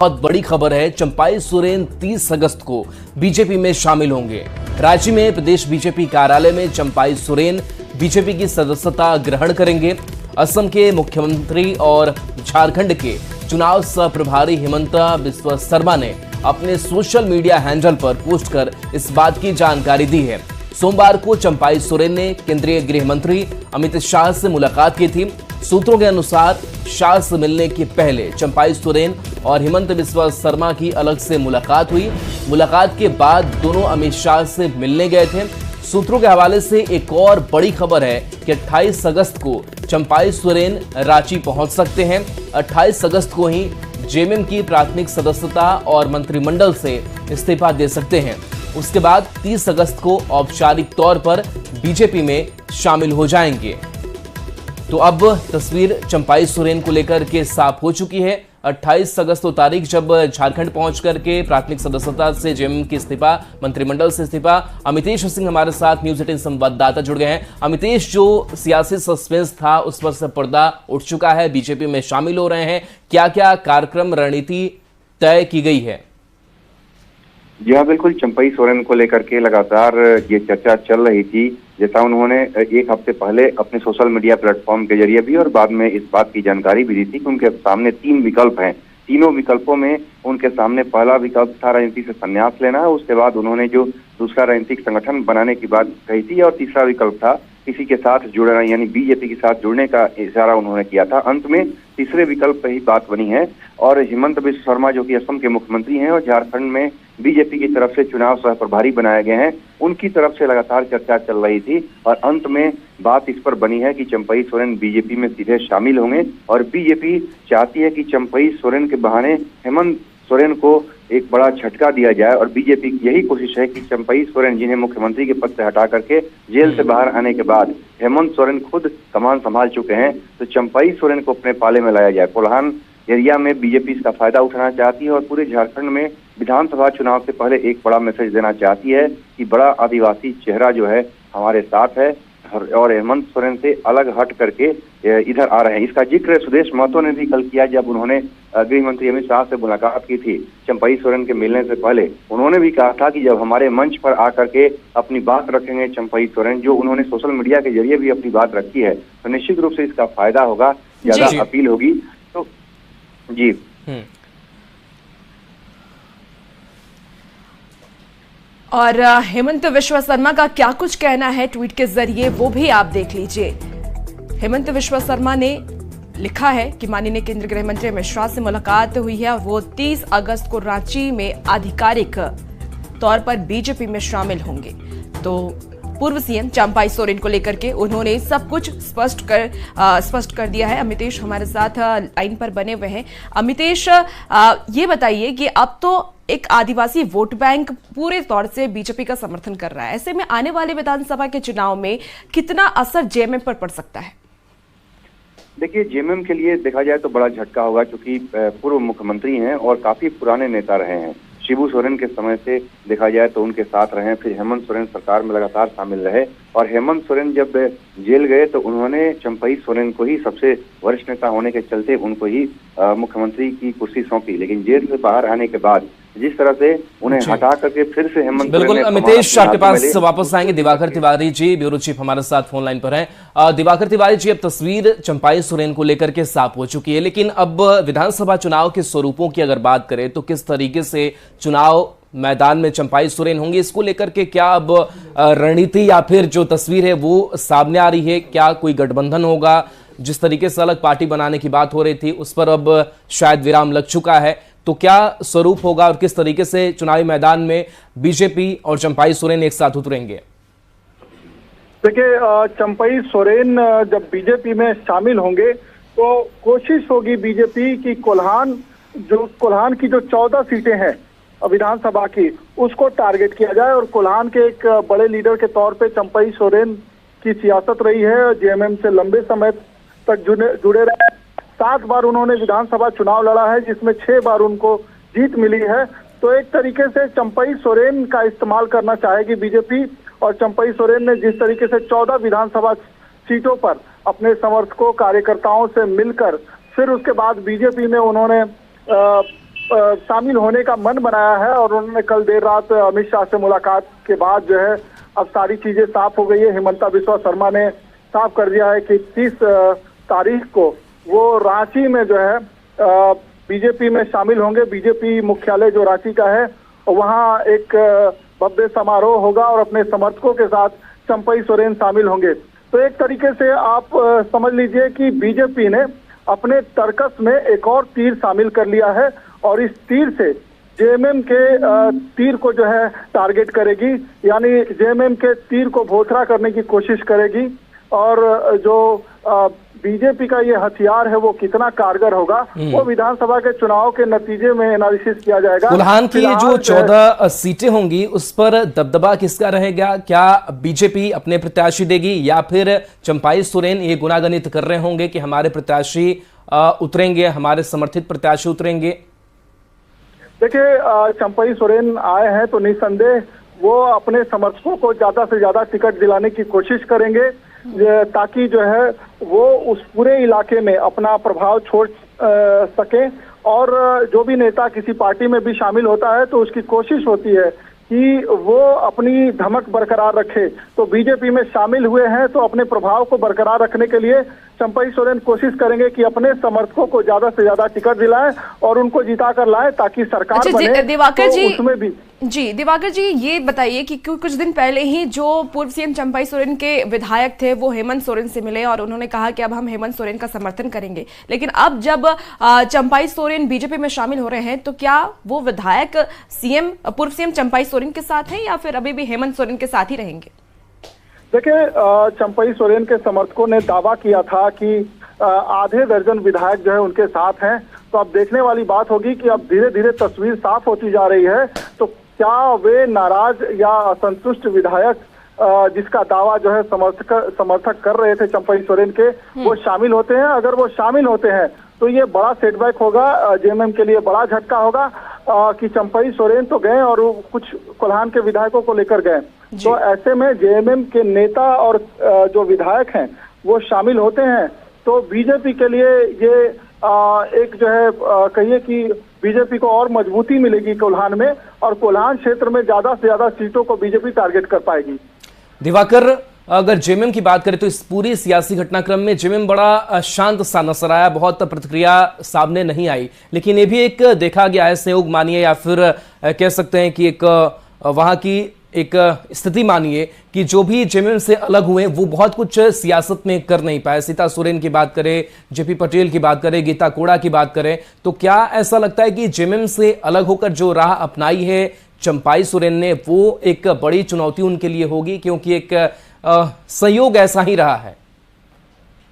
बहुत बड़ी खबर है। चंपाई सोरेन 30 अगस्त को बीजेपी में शामिल होंगे। रांची में प्रदेश बीजेपी कार्यालय में चंपाई सोरेन बीजेपी की सदस्यता ग्रहण करेंगे। असम के मुख्यमंत्री और झारखंड के चुनाव सह प्रभारी हेमंत बिस्वा शर्मा ने अपने सोशल मीडिया हैंडल पर पोस्ट कर इस बात की जानकारी दी है। सोमवार को चंपाई सोरेन ने केंद्रीय गृह मंत्री अमित शाह से मुलाकात की थी। सूत्रों के अनुसार शाह से मिलने के पहले चंपाई सोरेन और हेमंत बिस्वा शर्मा की अलग से मुलाकात हुई। मुलाकात के बाद दोनों अमित शाह से मिलने गए थे। सूत्रों के हवाले से एक और बड़ी खबर है कि 28 अगस्त को चंपाई सोरेन रांची पहुंच सकते हैं। 28 अगस्त को ही जेएमएम की प्राथमिक सदस्यता और मंत्रिमंडल से इस्तीफा दे सकते हैं। उसके बाद 30 अगस्त को औपचारिक तौर पर बीजेपी में शामिल हो जाएंगे। तो अब तस्वीर चंपाई सोरेन को लेकर के साफ हो चुकी है। 28 अगस्त को तारीख जब झारखंड पहुंच करके प्राथमिक सदस्यता से जेएमएम की इस्तीफा, मंत्रिमंडल से इस्तीफा। अमितेश सिंह हमारे साथ न्यूज 18 संवाददाता जुड़ गए हैं। अमितेश, जो सियासी सस्पेंस था उस पर से पर्दा उठ चुका है, बीजेपी में शामिल हो रहे हैं। क्या क्या कार्यक्रम रणनीति तय की गई है? जी हाँ, बिल्कुल। चंपाई सोरेन को लेकर के लगातार ये चर्चा चल रही थी। जैसा उन्होंने एक हफ्ते पहले अपने सोशल मीडिया प्लेटफॉर्म के जरिए भी और बाद में इस बात की जानकारी भी दी थी कि उनके सामने 3 विकल्प हैं। तीनों विकल्पों में उनके सामने पहला विकल्प था राजनीति से संन्यास लेना। उसके बाद उन्होंने जो दूसरा राजनीतिक संगठन बनाने की बात कही थी और तीसरा विकल्प था किसी के साथ जुड़ना, यानी बीजेपी के साथ जुड़ने का इशारा उन्होंने किया था। अंत में तीसरे विकल्प पर ही बात बनी है और हेमंत बिस्वा शर्मा जो कि असम के मुख्यमंत्री हैं और झारखंड में बीजेपी की तरफ से चुनाव सह प्रभारी बनाए गए हैं, उनकी तरफ से लगातार चर्चा चल रही थी और अंत में बात इस पर बनी है कि चंपाई सोरेन बीजेपी में सीधे शामिल होंगे और बीजेपी चाहती है कि चंपाई सोरेन के बहाने हेमंत सोरेन को एक बड़ा झटका दिया जाए और बीजेपी की यही कोशिश है कि चंपाई सोरेन, जिन्हें मुख्यमंत्री के पद से हटा करके जेल से बाहर आने के बाद हेमंत सोरेन खुद कमान संभाल चुके हैं, तो चंपाई सोरेन को अपने पाले में लाया जाए। कोल्हान एरिया में बीजेपी इसका फायदा उठाना चाहती है और पूरे झारखंड में विधानसभा चुनाव से पहले एक बड़ा मैसेज देना चाहती है कि बड़ा आदिवासी चेहरा जो है हमारे साथ है और हेमंत सोरेन से अलग हट करके इधर आ रहे हैं। इसका जिक्र सुदेश महतो ने भी कल किया जब उन्होंने गृह मंत्री अमित शाह से मुलाकात की थी। चंपाई सोरेन के मिलने से पहले उन्होंने भी कहा था कि जब हमारे मंच पर आकर के अपनी बात रखेंगे चंपाई सोरेन, जो उन्होंने सोशल मीडिया के जरिए भी अपनी बात रखी है, तो निश्चित रूप से इसका फायदा होगा, ज्यादा अपील होगी। तो जी और हेमंत बिस्वा शर्मा का क्या कुछ कहना है ट्वीट के जरिए, वो भी आप देख लीजिए। हेमंत बिस्वा शर्मा ने लिखा है कि माननीय केंद्रीय गृह मंत्री अमित शाह से मुलाकात हुई है। वो 30 अगस्त को रांची में आधिकारिक तौर पर बीजेपी में शामिल होंगे। तो पूर्व सीएम चंपाई सोरेन को लेकर के उन्होंने सब कुछ स्पष्ट कर दिया है। अमितेश हमारे साथ लाइन पर बने हुए हैं। अमितेश, ये बताइए कि अब तो एक आदिवासी वोट बैंक पूरे तौर से बीजेपी का समर्थन कर रहा है। ऐसे में आने वाले विधानसभा के चुनाव में कितना असर जेएमएम पर पड़ सकता है? देखिए, जेएमएम के लिए देखा जाए तो बड़ा झटका होगा, क्योंकि पूर्व मुख्यमंत्री हैं और काफी पुराने नेता रहे हैं। शिबू सोरेन के समय से देखा जाए तो उनके साथ रहे, फिर हेमंत सोरेन सरकार में लगातार शामिल रहे और हेमंत सोरेन जब जेल गए तो उन्होंने चंपाई सोरेन को ही, सबसे वरिष्ठ नेता होने के चलते उनको ही मुख्यमंत्री की कुर्सी सौंपी। लेकिन जेल से बाहर आने के बाद जिस तरह से उन्हें हटा करके फिर से हेमंत, बिल्कुल अमितेश आपके पास वापस आएंगे। दिवाकर तिवारी जी, ब्यूरो चीफ हमारे साथ फोन लाइन पर हैं। दिवाकर तिवारी जी, अब तस्वीर चंपाई सोरेन को लेकर के साफ हो चुकी है, लेकिन अब विधानसभा चुनाव के स्वरूपों की अगर बात करें तो किस तरीके से चुनाव मैदान में चंपाई सोरेन होंगे, इसको लेकर के क्या अब रणनीति या फिर जो तस्वीर है वो सामने आ रही है? क्या कोई गठबंधन होगा? जिस तरीके से अलग पार्टी बनाने की बात हो रही थी उस पर अब शायद विराम लग चुका है, तो क्या स्वरूप होगा और किस तरीके से चुनावी मैदान में बीजेपी और चंपाई सोरेन एक साथ उतरेंगे? देखिए, चंपाई सोरेन जब बीजेपी में शामिल होंगे तो कोशिश होगी बीजेपी की कोल्हान की जो 14 सीटें हैं विधानसभा की, उसको टारगेट किया जाए और कोल्हान के एक बड़े लीडर के तौर पे चंपाई सोरेन की सियासत रही है। जेएमएम से लंबे समय तक जुड़े रहे। 7 बार उन्होंने विधानसभा चुनाव लड़ा है, जिसमें 6 बार उनको जीत मिली है। तो एक तरीके से चंपाई सोरेन का इस्तेमाल करना चाहेगी बीजेपी और चंपाई सोरेन ने जिस तरीके से 14 विधानसभा सीटों पर अपने समर्थकों, कार्यकर्ताओं से मिलकर फिर उसके बाद बीजेपी में उन्होंने शामिल होने का मन बनाया है और उन्होंने कल देर रात अमित शाह से मुलाकात के बाद जो है अब सारी चीजें साफ हो गई है। हिमंता बिस्वा शर्मा ने साफ कर दिया है कि 30 तारीख को वो रांची में जो है बीजेपी में शामिल होंगे। बीजेपी मुख्यालय जो रांची का है वहाँ एक भव्य समारोह होगा और अपने समर्थकों के साथ चंपई सोरेन शामिल होंगे। तो एक तरीके से आप समझ लीजिए कि बीजेपी ने अपने तर्कस में एक और तीर शामिल कर लिया है और इस तीर से जेएमएम के तीर को जो है टारगेट करेगी, यानी जेएमएम के तीर को भोथरा करने की कोशिश करेगी। और जो बीजेपी का ये हथियार है वो कितना कारगर होगा वो विधानसभा के चुनाव के नतीजे में एनालिसिस किया जाएगा। कोल्हान की जो 14 सीटें होंगी उस पर दबदबा किसका रहेगा? क्या बीजेपी अपने प्रत्याशी देगी या फिर चंपाई सोरेन ये गुनागणित कर रहे होंगे कि हमारे प्रत्याशी उतरेंगे, हमारे समर्थित प्रत्याशी उतरेंगे? देखिए, चंपई सोरेन आए हैं तो निसंदेह वो अपने समर्थकों को ज्यादा से ज्यादा टिकट दिलाने की कोशिश करेंगे ताकि जो है वो उस पूरे इलाके में अपना प्रभाव छोड़ सके। और जो भी नेता किसी पार्टी में भी शामिल होता है तो उसकी कोशिश होती है कि वो अपनी धमक बरकरार रखे। तो बीजेपी में शामिल हुए हैं तो अपने प्रभाव को बरकरार रखने के लिए चंपई सोरेन कोशिश करेंगे कि अपने समर्थकों को ज्यादा से ज्यादा टिकट दिलाएं और उनको जिता कर लाएं ताकि सरकार बने। दिवाकर जी, उसमें भी दिवाकर जी ये बताइए कि कुछ दिन पहले ही जो पूर्व सीएम चंपई सोरेन के विधायक थे वो हेमंत सोरेन से मिले और उन्होंने कहा कि अब हम हेमंत सोरेन का समर्थन करेंगे। लेकिन अब जब चंपई सोरेन बीजेपी में शामिल हो रहे हैं तो क्या वो विधायक पूर्व सीएम चंपई सोरेन के साथ हैं या फिर अभी भी हेमंत सोरेन के साथ ही रहेंगे? देखिए, चंपई सोरेन के समर्थकों ने दावा किया था कि आधे दर्जन विधायक जो है उनके साथ हैं। तो अब देखने वाली बात होगी कि अब धीरे धीरे तस्वीर साफ होती जा रही है तो क्या वे नाराज या असंतुष्ट विधायक जिसका दावा जो है समर्थक कर रहे थे चंपई सोरेन के वो शामिल होते हैं। अगर वो शामिल होते हैं तो ये बड़ा सेटबैक होगा, जेएमएम के लिए बड़ा झटका होगा कि चंपई सोरेन तो गए और कुछ कोल्हान के विधायकों को लेकर गए। तो ऐसे में जेएमएम के नेता और जो विधायक हैं वो शामिल होते हैं तो बीजेपी के लिए ये एक जो है कहिए कि बीजेपी को और मजबूती मिलेगी कोल्हान में और कोल्हान क्षेत्र में ज्यादा से ज्यादा सीटों को बीजेपी टारगेट कर पाएगी। दिवाकर, अगर जेएमएम की बात करें तो इस पूरी सियासी घटनाक्रम में जेएमएम बड़ा शांत सा नजर आया, बहुत प्रतिक्रिया सामने नहीं आई। लेकिन ये भी एक देखा गया है, संयोग मानिए या फिर कह सकते हैं कि एक वहां की एक स्थिति मानिए कि जो भी जेएमएम से अलग हुए वो बहुत कुछ सियासत में कर नहीं पाए। सीता सोरेन की बात करें, जेपी पटेल की बात करें, गीता कोड़ा की बात करें, तो क्या ऐसा लगता है कि जेएमएम से अलग होकर जो राह अपनाई है चंपाई सोरेन ने वो एक बड़ी चुनौती उनके लिए होगी, क्योंकि एक संयोग ऐसा ही रहा है?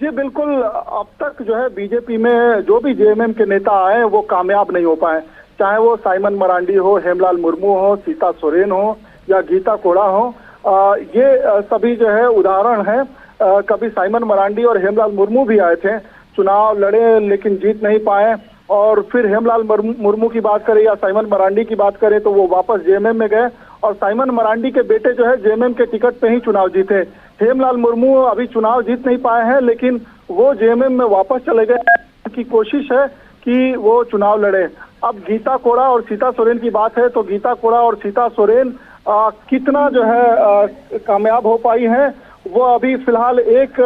जी बिल्कुल, अब तक जो है बीजेपी में जो भी जेएमएम के नेता आए वो कामयाब नहीं हो पाए, चाहे वो साइमन मरांडी हो, हेमलाल मुर्मू हो, सीता सोरेन हो या गीता कोड़ा हो। ये सभी जो है उदाहरण है। कभी साइमन मरांडी और हेमलाल मुर्मू भी आए थे, चुनाव लड़े लेकिन जीत नहीं पाए। और फिर हेमलाल मुर्मू की बात करें या साइमन मरांडी की बात करें तो वो वापस जेएमएम में गए और साइमन मरांडी के बेटे जो है जेएमएम के टिकट पे ही चुनाव जीते। हेमलाल मुर्मू अभी चुनाव जीत नहीं पाए हैं लेकिन वो जेएमएम में वापस चले गए। की कोशिश है कि वो चुनाव लड़े। अब गीता कोड़ा और सीता सोरेन की बात है तो गीता कोड़ा और सीता सोरेन कितना जो है कामयाब हो पाई हैं वो अभी फिलहाल एक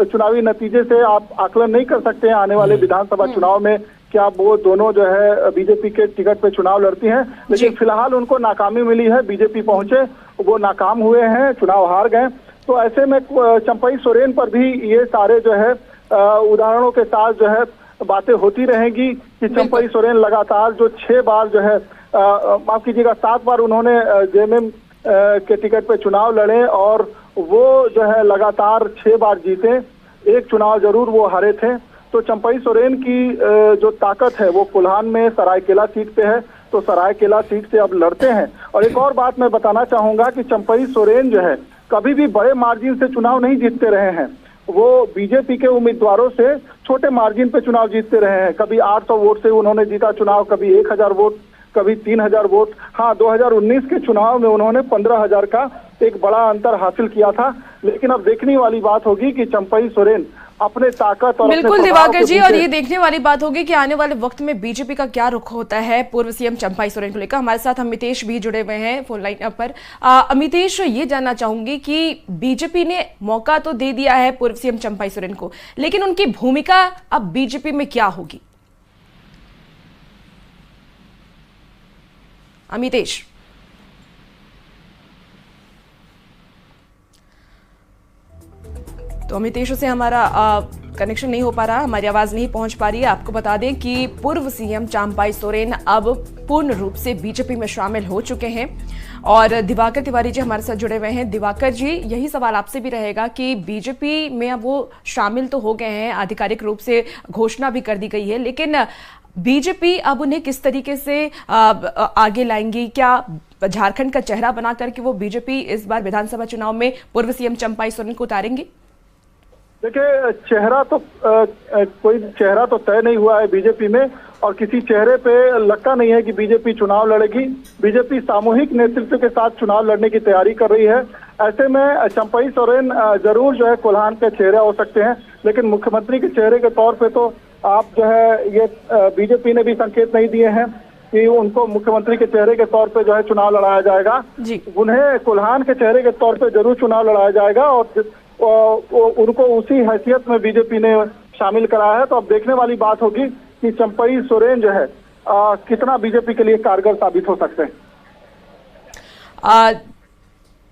चुनावी नतीजे से आप आकलन नहीं कर सकते हैं। आने वाले विधानसभा चुनाव में क्या वो दोनों जो है बीजेपी के टिकट पे चुनाव लड़ती हैं, लेकिन फिलहाल उनको नाकामी मिली है। बीजेपी पहुंचे, वो नाकाम हुए हैं, चुनाव हार गए। तो ऐसे में चंपई सोरेन पर भी ये सारे जो है उदाहरणों के साथ जो है बातें होती रहेंगी कि चंपई सोरेन लगातार जो 6 बार जो है माफ कीजिएगा 7 बार उन्होंने जेएमएम के टिकट पे चुनाव लड़े और वो जो है लगातार 6 बार जीते। एक चुनाव जरूर वो हारे थे। तो चंपई सोरेन की जो ताकत है वो कोल्हान में सरायकेला सीट पे है, तो सरायकेला सीट से अब लड़ते हैं। और एक और बात मैं बताना चाहूंगा कि चंपई सोरेन जो है कभी भी बड़े मार्जिन से चुनाव नहीं जीतते रहे हैं। वो बीजेपी के उम्मीदवारों से छोटे मार्जिन पे चुनाव जीतते रहे हैं। कभी 800 वोट से उन्होंने जीता चुनाव, कभी 1000 वोट, कभी 3000 वोट। हाँ, 2019 के चुनाव में उन्होंने 15000 का एक बड़ा अंतर हासिल किया था। लेकिन अब देखने वाली बात होगी कि चंपई सोरेन अपने ताकत और बिल्कुल दिवाकर जी, और ये देखने वाली बात होगी कि आने वाले वक्त में बीजेपी का क्या रुख होता है पूर्व सीएम चंपाई सोरेन को लेकर। हमारे साथ अमितेश भी जुड़े हुए हैं फोन लाइन पर। अमितेश, ये जानना चाहूंगी कि बीजेपी ने मौका तो दे दिया है पूर्व सीएम चंपाई सोरेन को, लेकिन उनकी भूमिका अब बीजेपी में क्या होगी? अमितेश, तो अमितेश से हमारा कनेक्शन नहीं हो पा रहा, हमारी आवाज नहीं पहुंच पा रही है। आपको बता दें कि पूर्व सीएम चंपाई सोरेन अब पूर्ण रूप से बीजेपी में शामिल हो चुके हैं और दिवाकर तिवारी जी हमारे साथ जुड़े हुए हैं। दिवाकर जी, यही सवाल आपसे भी रहेगा कि बीजेपी में अब वो शामिल तो हो गए हैं, आधिकारिक रूप से घोषणा भी कर दी गई है, लेकिन बीजेपी अब उन्हें किस तरीके से आगे लाएंगी? क्या झारखंड का चेहरा बना करके वो बीजेपी इस बार विधानसभा चुनाव में पूर्व सीएम चंपाई सोरेन को उतारेंगी? देखिए, चेहरा तो कोई चेहरा तो तय नहीं हुआ है बीजेपी में, और किसी चेहरे पे लगता नहीं है कि बीजेपी चुनाव लड़ेगी। बीजेपी सामूहिक नेतृत्व के साथ चुनाव लड़ने की तैयारी कर रही है। ऐसे में चंपाई सोरेन जरूर जो है कोल्हान के चेहरे हो सकते हैं, लेकिन मुख्यमंत्री के चेहरे के तौर पे तो आप जो है ये बीजेपी ने भी संकेत नहीं दिए हैं कि उनको मुख्यमंत्री के चेहरे के तौर पे जो है चुनाव लड़ाया जाएगा। उन्हें कोल्हान के चेहरे के तौर पे जरूर चुनाव लड़ाया जाएगा और उनको उसी हैसियत में बीजेपी ने शामिल कराया है। तो अब देखने वाली बात होगी कि चंपाई सोरेन जो है कितना बीजेपी के लिए कारगर साबित हो सकते हैं।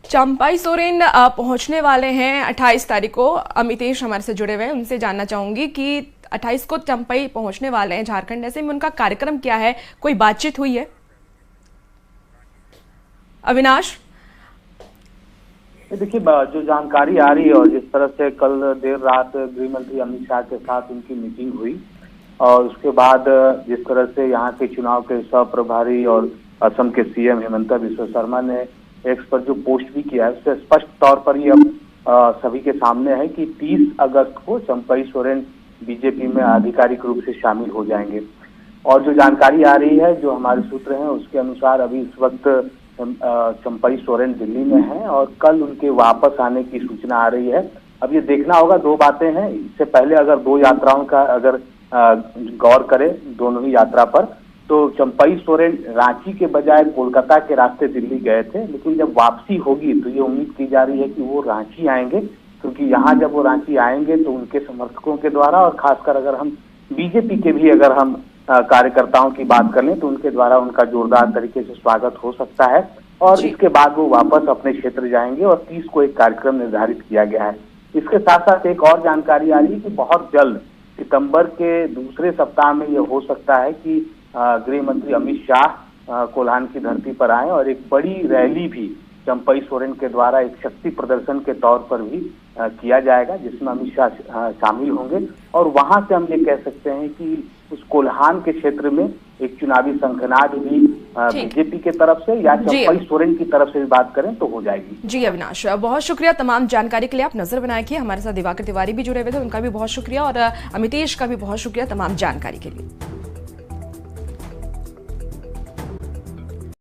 चंपाई सोरेन पहुंचने वाले हैं 28 तारीख को। अमितेश हमारे से जुड़े हुए हैं, उनसे जानना चाहूंगी कि 28 को चंपाई पहुंचने वाले हैं झारखंड, ऐसे में उनका कार्यक्रम क्या है? कोई बातचीत हुई है? अविनाश, देखिए, जो जानकारी आ रही है और जिस तरह से कल देर रात गृह मंत्री अमित शाह के साथ उनकी मीटिंग हुई और उसके बाद जिस तरह से यहाँ के चुनाव के सह प्रभारी और असम के सीएम हेमंत बिस्वा शर्मा ने एक्स पर जो पोस्ट भी किया है, उससे स्पष्ट तौर पर ये अब सभी के सामने है कि 30 अगस्त को चंपाई सोरेन बीजेपी में आधिकारिक रूप से शामिल हो जाएंगे। और जो जानकारी आ रही है, जो हमारे सूत्र हैं, उसके अनुसार अभी इस वक्त चंपाई सोरेन दिल्ली में हैं और कल उनके वापस आने की सूचना आ रही है। अब ये देखना होगा, दो बातें हैं। इससे पहले अगर दो यात्राओं का अगर गौर करें दोनों ही यात्रा पर, तो चंपाई सोरेन रांची के बजाय कोलकाता के रास्ते दिल्ली गए थे, लेकिन जब वापसी होगी तो ये उम्मीद की जा रही है कि वो रांची आएंगे, क्योंकि यहाँ जब वो रांची आएंगे तो उनके समर्थकों के द्वारा और खासकर अगर हम बीजेपी के भी अगर हम कार्यकर्ताओं की बात कर लें तो उनके द्वारा उनका जोरदार तरीके से स्वागत हो सकता है और इसके बाद वो वापस अपने क्षेत्र जाएंगे और 30 को एक कार्यक्रम निर्धारित किया गया है। इसके साथ साथ एक और जानकारी आ रही है कि बहुत जल्द सितंबर के दूसरे सप्ताह में ये हो सकता है कि गृह मंत्री अमित शाह कोल्हान की धरती पर आए और एक बड़ी रैली भी चंपाई सोरेन के द्वारा एक शक्ति प्रदर्शन के तौर पर भी किया जाएगा, जिसमें अमित शाह शामिल होंगे और वहां से हम ये कह सकते हैं कि उस कोल्हान के क्षेत्र में एक चुनावी शंखनाद भी बीजेपी के तरफ से या चंपाई सोरेन की तरफ से भी बात करें तो हो जाएगी। जी अविनाश, बहुत शुक्रिया तमाम जानकारी के लिए। आप नजर बनाए कि हमारे साथ दिवाकर तिवारी भी जुड़े हुए थे, उनका भी बहुत शुक्रिया और अमितेश का भी बहुत शुक्रिया तमाम जानकारी के लिए।